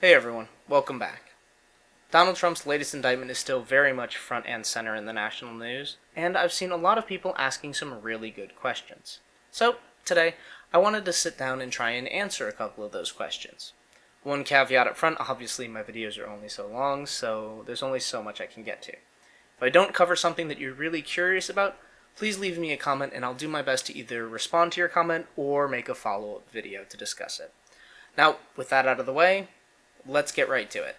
Hey everyone, welcome back. Donald Trump's latest indictment is still very much front and center in the national news, and I've seen a lot of people asking some really good questions. So, today, I wanted to sit down and try and answer a couple of those questions. One caveat up front, obviously my videos are only so long, so there's only so much I can get to. If I don't cover something that you're really curious about, please leave me a comment and I'll do my best to either respond to your comment or make a follow-up video to discuss it. Now, with that out of the way, let's get right to it.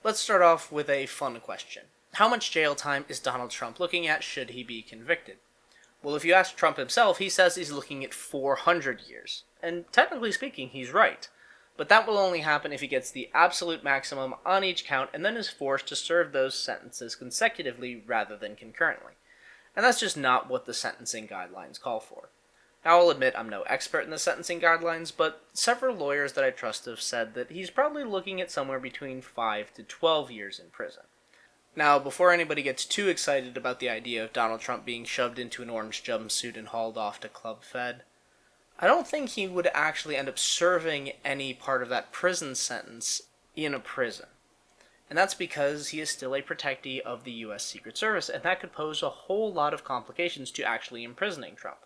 Let's start off with a fun question. How much jail time is Donald Trump looking at should he be convicted? Well, if you ask Trump himself, he says he's looking at 400 years. And technically speaking, he's right. But that will only happen if he gets the absolute maximum on each count and then is forced to serve those sentences consecutively rather than concurrently. And that's just not what the sentencing guidelines call for. Now, I'll admit I'm no expert in the sentencing guidelines, but several lawyers that I trust have said that he's probably looking at somewhere between 5 to 12 years in prison. Now, before anybody gets too excited about the idea of Donald Trump being shoved into an orange jumpsuit and hauled off to Club Fed, I don't think he would actually end up serving any part of that prison sentence in a prison. And that's because he is still a protectee of the U.S. Secret Service, and that could pose a whole lot of complications to actually imprisoning Trump.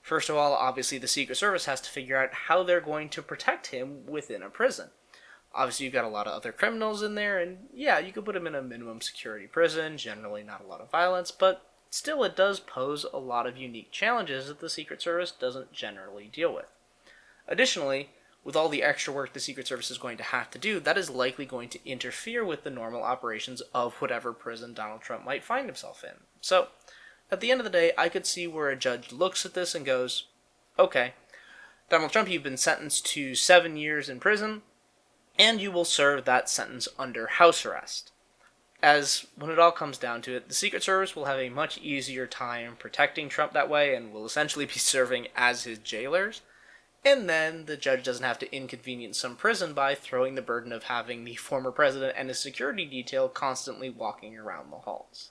First of all, obviously the Secret Service has to figure out how they're going to protect him within a prison. Obviously you've got a lot of other criminals in there, and yeah, you could put him in a minimum security prison, generally not a lot of violence, but still it does pose a lot of unique challenges that the Secret Service doesn't generally deal with. Additionally, with all the extra work the Secret Service is going to have to do, that is likely going to interfere with the normal operations of whatever prison Donald Trump might find himself in. So, at the end of the day, I could see where a judge looks at this and goes, okay, Donald Trump, you've been sentenced to 7 years in prison, and you will serve that sentence under house arrest. As, when it all comes down to it, the Secret Service will have a much easier time protecting Trump that way and will essentially be serving as his jailers, and then the judge doesn't have to inconvenience some prison by throwing the burden of having the former president and his security detail constantly walking around the halls.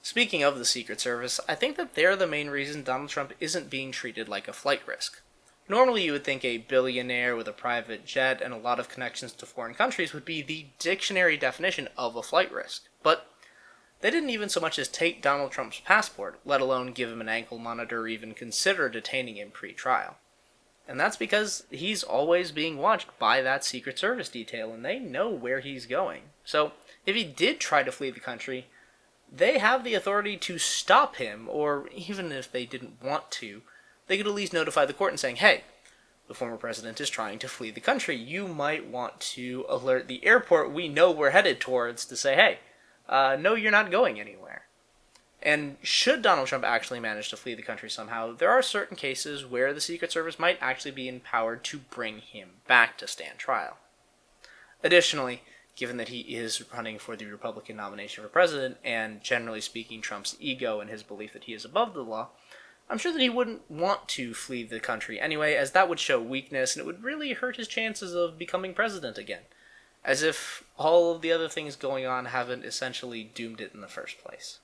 Speaking of the Secret Service, I think that they're the main reason Donald Trump isn't being treated like a flight risk. Normally you would think a billionaire with a private jet and a lot of connections to foreign countries would be the dictionary definition of a flight risk, but they didn't even so much as take Donald Trump's passport, let alone give him an ankle monitor or even consider detaining him pre-trial. And that's because he's always being watched by that Secret Service detail, and they know where he's going. So, if he did try to flee the country, they have the authority to stop him, or even if they didn't want to, they could at least notify the court and saying, hey, the former president is trying to flee the country. You might want to alert the airport we know we're headed towards to say, hey, no, you're not going anywhere. And should Donald Trump actually manage to flee the country somehow, there are certain cases where the Secret Service might actually be empowered to bring him back to stand trial. Additionally, given that he is running for the Republican nomination for president, and generally speaking Trump's ego and his belief that he is above the law, I'm sure that he wouldn't want to flee the country anyway, as that would show weakness and it would really hurt his chances of becoming president again. As if all of the other things going on haven't essentially doomed it in the first place.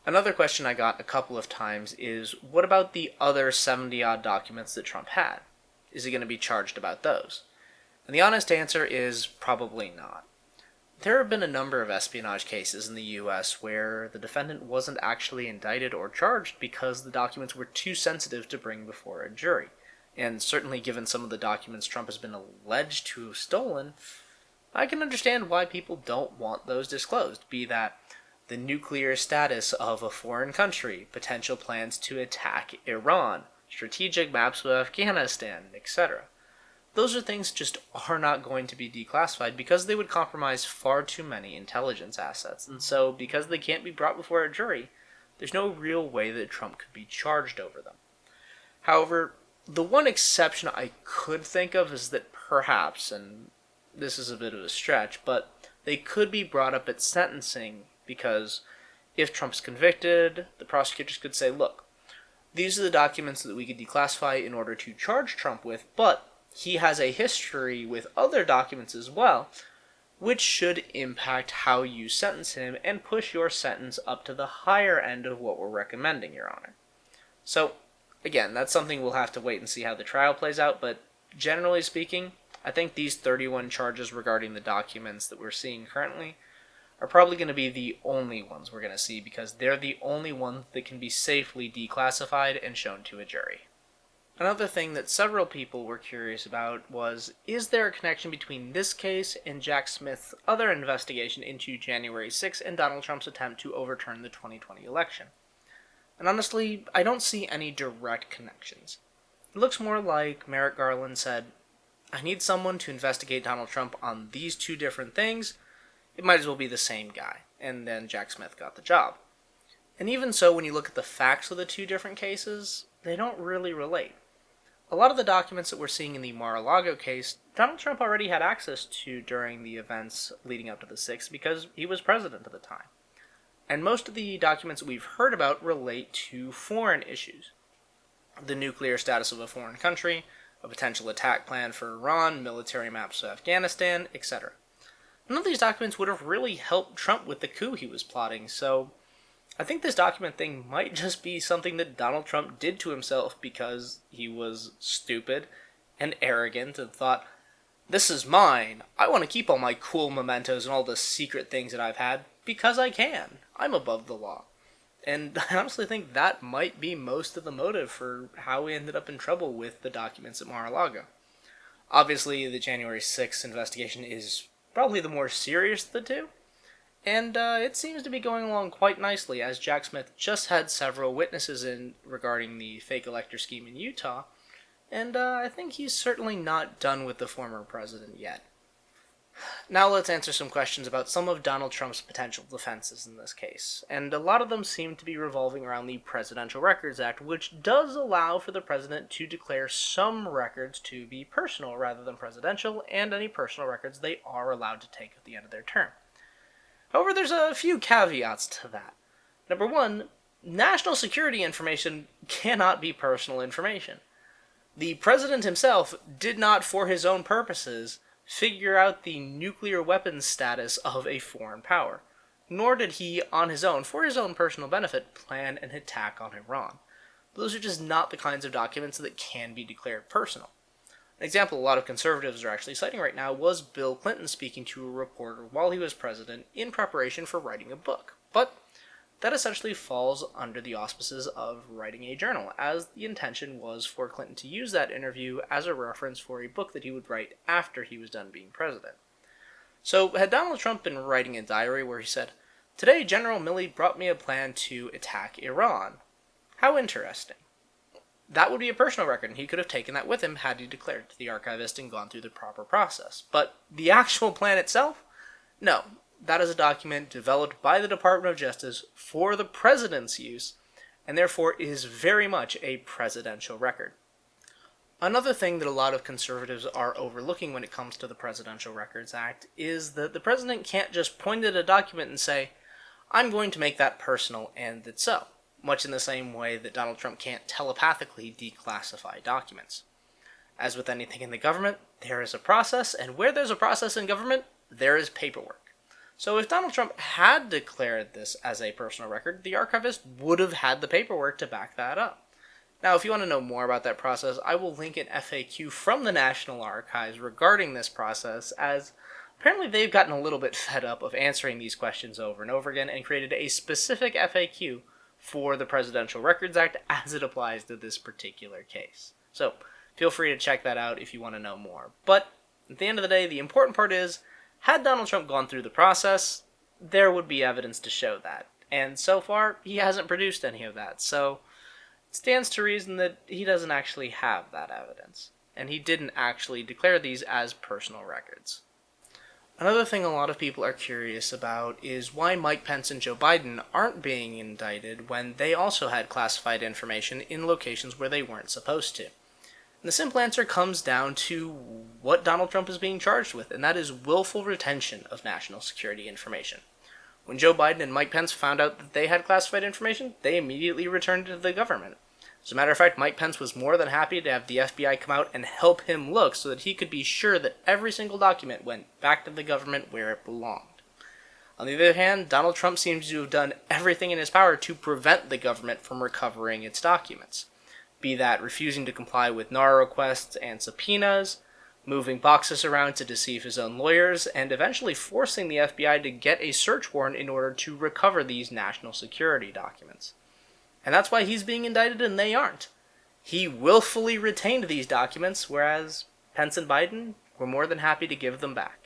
Another question I got a couple of times is, what about the other 70-odd documents that Trump had? Is he going to be charged about those? And the honest answer is probably not. There have been a number of espionage cases in the U.S. where the defendant wasn't actually indicted or charged because the documents were too sensitive to bring before a jury. And certainly given some of the documents Trump has been alleged to have stolen, I can understand why people don't want those disclosed, be that the nuclear status of a foreign country, potential plans to attack Iran, strategic maps of Afghanistan, etc. Those are things just are not going to be declassified because they would compromise far too many intelligence assets. And so, because they can't be brought before a jury, there's no real way that Trump could be charged over them. However, the one exception I could think of is that perhaps, and this is a bit of a stretch, but they could be brought up at sentencing because if Trump's convicted, the prosecutors could say, look, these are the documents that we could declassify in order to charge Trump with, but he has a history with other documents as well, which should impact how you sentence him and push your sentence up to the higher end of what we're recommending, Your Honor. So, again, that's something we'll have to wait and see how the trial plays out, but generally speaking, I think these 31 charges regarding the documents that we're seeing currently are probably going to be the only ones we're going to see because they're the only ones that can be safely declassified and shown to a jury. Another thing that several people were curious about was, is there a connection between this case and Jack Smith's other investigation into January 6 and Donald Trump's attempt to overturn the 2020 election? And honestly, I don't see any direct connections. It looks more like Merrick Garland said, I need someone to investigate Donald Trump on these two different things. It might as well be the same guy. And then Jack Smith got the job. And even so, when you look at the facts of the two different cases, they don't really relate. A lot of the documents that we're seeing in the Mar-a-Lago case, Donald Trump already had access to during the events leading up to the 6th because he was president at the time. And most of the documents that we've heard about relate to foreign issues. The nuclear status of a foreign country, a potential attack plan for Iran, military maps of Afghanistan, etc. None of these documents would have really helped Trump with the coup he was plotting, so I think this document thing might just be something that Donald Trump did to himself because he was stupid and arrogant and thought, this is mine. I want to keep all my cool mementos and all the secret things that I've had because I can. I'm above the law. And I honestly think that might be most of the motive for how we ended up in trouble with the documents at Mar-a-Lago. Obviously, the January 6th investigation is probably the more serious of the two. And it seems to be going along quite nicely, as Jack Smith just had several witnesses in regarding the fake elector scheme in Utah, and I think he's certainly not done with the former president yet. Now let's answer some questions about some of Donald Trump's potential defenses in this case, and a lot of them seem to be revolving around the Presidential Records Act, which does allow for the president to declare some records to be personal rather than presidential, and any personal records they are allowed to take at the end of their term. However, there's a few caveats to that. Number one, national security information cannot be personal information. The president himself did not, for his own purposes, figure out the nuclear weapons status of a foreign power, nor did he, on his own, for his own personal benefit, plan an attack on Iran. Those are just not the kinds of documents that can be declared personal. An example a lot of conservatives are actually citing right now was Bill Clinton speaking to a reporter while he was president in preparation for writing a book. But that essentially falls under the auspices of writing a journal, as the intention was for Clinton to use that interview as a reference for a book that he would write after he was done being president. So had Donald Trump been writing a diary where he said, "Today General Milley brought me a plan to attack Iran. How interesting." That would be a personal record, and he could have taken that with him had he declared it to the archivist and gone through the proper process. But the actual plan itself? No. That is a document developed by the Department of Justice for the president's use, and therefore is very much a presidential record. Another thing that a lot of conservatives are overlooking when it comes to the Presidential Records Act is that the president can't just point at a document and say, I'm going to make that personal, and it's so. Much in the same way that Donald Trump can't telepathically declassify documents. As with anything in the government, there is a process, and where there's a process in government, there is paperwork. So if Donald Trump had declared this as a personal record, the archivist would have had the paperwork to back that up. Now, if you want to know more about that process, I will link an FAQ from the National Archives regarding this process, as apparently they've gotten a little bit fed up of answering these questions over and over again and created a specific FAQ for the Presidential Records Act as it applies to this particular case. So, feel free to check that out if you want to know more. But, at the end of the day, the important part is, had Donald Trump gone through the process, there would be evidence to show that. And so far, he hasn't produced any of that, so it stands to reason that he doesn't actually have that evidence. And he didn't actually declare these as personal records. Another thing a lot of people are curious about is why Mike Pence and Joe Biden aren't being indicted when they also had classified information in locations where they weren't supposed to. And the simple answer comes down to what Donald Trump is being charged with, and that is willful retention of national security information. When Joe Biden and Mike Pence found out that they had classified information, they immediately returned it to the government. As a matter of fact, Mike Pence was more than happy to have the FBI come out and help him look so that he could be sure that every single document went back to the government where it belonged. On the other hand, Donald Trump seems to have done everything in his power to prevent the government from recovering its documents. Be that refusing to comply with NARA requests and subpoenas, moving boxes around to deceive his own lawyers, and eventually forcing the FBI to get a search warrant in order to recover these national security documents. And that's why he's being indicted and they aren't. He willfully retained these documents, whereas Pence and Biden were more than happy to give them back.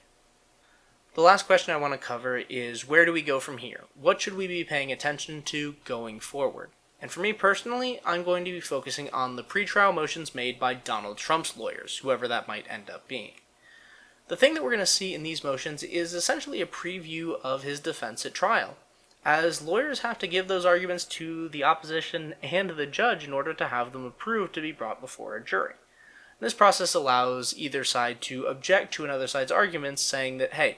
The last question I want to cover is, where do we go from here? What should we be paying attention to going forward? And for me personally, I'm going to be focusing on the pretrial motions made by Donald Trump's lawyers, whoever that might end up being. The thing that we're going to see in these motions is essentially a preview of his defense at trial, as lawyers have to give those arguments to the opposition and the judge in order to have them approved to be brought before a jury. This process allows either side to object to another side's arguments, saying that, hey,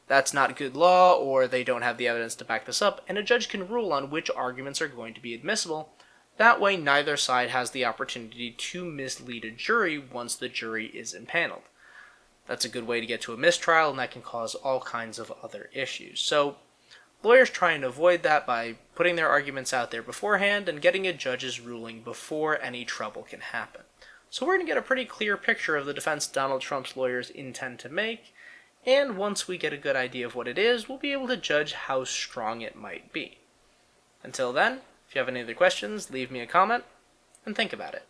that's not good law, or they don't have the evidence to back this up, and a judge can rule on which arguments are going to be admissible. That way, neither side has the opportunity to mislead a jury once the jury is impaneled. That's a good way to get to a mistrial, and that can cause all kinds of other issues. So, lawyers try and avoid that by putting their arguments out there beforehand and getting a judge's ruling before any trouble can happen. So we're going to get a pretty clear picture of the defense Donald Trump's lawyers intend to make, and once we get a good idea of what it is, we'll be able to judge how strong it might be. Until then, if you have any other questions, leave me a comment, and think about it.